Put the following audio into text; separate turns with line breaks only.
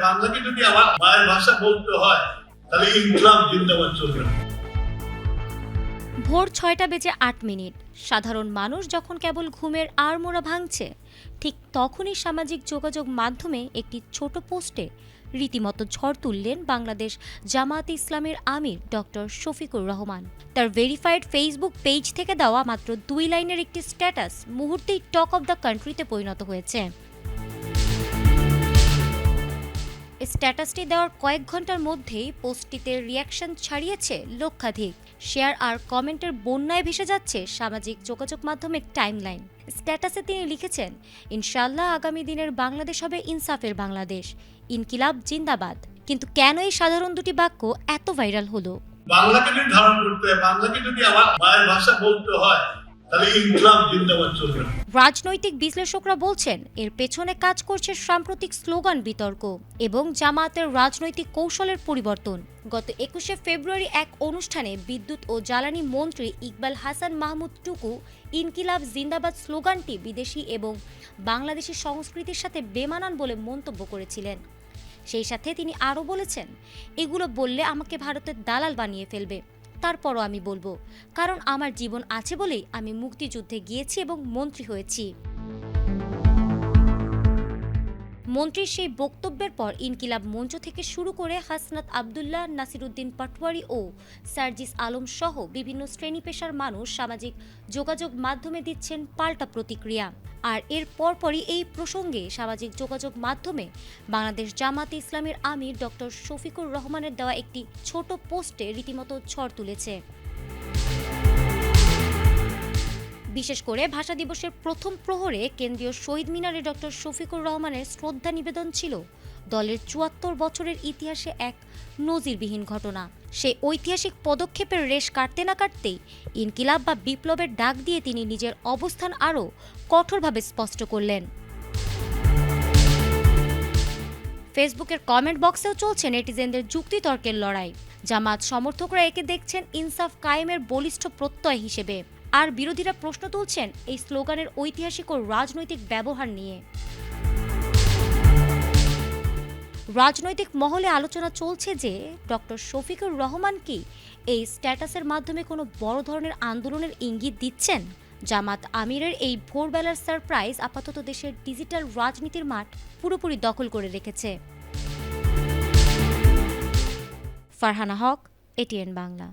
বাংলাকে যদি আমার মায়ের ভাষা বলতে হয় তাহলে ইনকিলাব জিন্দাবাদ চলবে।
ভোর 6:08। সাধারণ মানুষ যখন কেবল ঘুমের আড়মোড়া ভাঙছে, ঠিক তখনই সামাজিক যোগাযোগ মাধ্যমে একটি ছোট পোস্টে রীতিমতো ঝড় তুললেন বাংলাদেশ জামায়াতে ইসলামের আমির ডক্টর শফিকুর রহমান। তার ভেরিফাইড ফেসবুক পেজ থেকে দেওয়া মাত্র 2 লাইনের একটি স্ট্যাটাস মুহূর্তেই টক অব দ্য কান্ট্রিতে পরিণত হয়েছে। স্ট্যাটাসটি দেওয়ার কয়েক ঘন্টার মধ্যেই পোস্টটিতে রিয়াকশন ছাড়িয়েছে লক্ষাধিক। শেয়ার আর কমেন্টের বন্যায় ভেসে যাচ্ছে সামাজিক যোগাযোগ মাধ্যমের টাইমলাইন। স্ট্যাটাসে তিনি লিখেছেন, ইনশাআল্লাহ আগামী দিনের বাংলাদেশ হবে ইনসাফের বাংলাদেশ, ইনকিলাব জিন্দাবাদ। কিন্তু কেন এই সাধারণ দুটি বাক্য এত ভাইরাল হলো?
বাংলাকে যদি ধারণ করতে হয়, বাংলাকে যদি আমার মায়ের ভাষা বলতে হয় তাহলে ইনকিলাব জিন্দাবাদ চলবে।
রাজনৈতিক বিশ্লেষকরা বলছেন এর পেছনে কাজ করছে সাম্প্রতিক স্লোগান বিতর্ক এবং জামায়াতের রাজনৈতিক কৌশলের পরিবর্তন। গত 21শে ফেব্রুয়ারি এক অনুষ্ঠানে বিদ্যুৎ ও জ্বালানি মন্ত্রী ইকবাল হাসান মাহমুদ টুকু ইনকিলাব জিন্দাবাদ স্লোগানটি বিদেশি এবং বাংলাদেশি সংস্কৃতির সাথে বেমানান বলে মন্তব্য করেছিলেন। সেই সাথে তিনি আরও বলেছেন, এগুলো বললে আমাকে ভারতের দালাল বানিয়ে ফেলবে, তারপরও আমি বলবো, কারণ আমার জীবন আছে বলেই আমি মুক্তিযুদ্ধে গিয়েছি এবং মন্ত্রী হয়েছি। মন্ত্রীর সেই বক্তব্যের পর ইনকিলাব মঞ্চ থেকে শুরু করে হাসনাত আবদুল্লাহ, নাসিরুদ্দিন পাটোয়ারি ও সার্জিস আলম সহ বিভিন্ন শ্রেণী পেশার মানুষ সামাজিক যোগাযোগ মাধ্যমে দিচ্ছেন পাল্টা প্রতিক্রিয়া। আর এর পরপরই এই প্রসঙ্গে সামাজিক যোগাযোগ মাধ্যমে বাংলাদেশ জামায়াতে ইসলামের আমির ডক্টর শফিকুর রহমানের দেওয়া একটি ছোট পোস্টে রীতিমতো ঝড় তুলেছে। বিশেষ করে ভাষা দিবসের প্রথম প্রহরে কেন্দ্রীয় শহীদ মিনারে ডক্টর শফিকুর রহমানের শ্রদ্ধা নিবেদন ছিল দলের ৭৪ বছরের ইতিহাসে এক নজিরবিহীন ঘটনা। সেই ঐতিহাসিক পদক্ষেপের রেশ কাটতে না কাটতেই ইনকিলাব বা বিপ্লবের ডাক দিয়ে তিনি নিজের অবস্থান আরও কঠোরভাবে স্পষ্ট করলেন। ফেসবুকের কমেন্ট বক্সেও চলছে নেটিজেনদের যুক্তিতর্কের লড়াই। জামাত সমর্থকরা একে দেখছেন ইনসাফ কায়েমের বলিষ্ঠ প্রত্যয় হিসেবে, আর বিরোধীরা প্রশ্ন তুলছেন এই স্লোগানের ঐতিহাসিক ও রাজনৈতিক ব্যবহার নিয়ে। রাজনৈতিক মহলে আলোচনা চলছে যে ডক্টর শফিকুর রহমান কি এই স্ট্যাটাসের মাধ্যমে কোনো বড় ধরনের আন্দোলনের ইঙ্গিত দিচ্ছেন? জামাত আমিরের এই ভোরবেলার সারপ্রাইজ আপাতত দেশের ডিজিটাল রাজনীতির মাঠ পুরোপুরি দখল করে রেখেছে। ফারহানা হক, এটিএন বাংলা।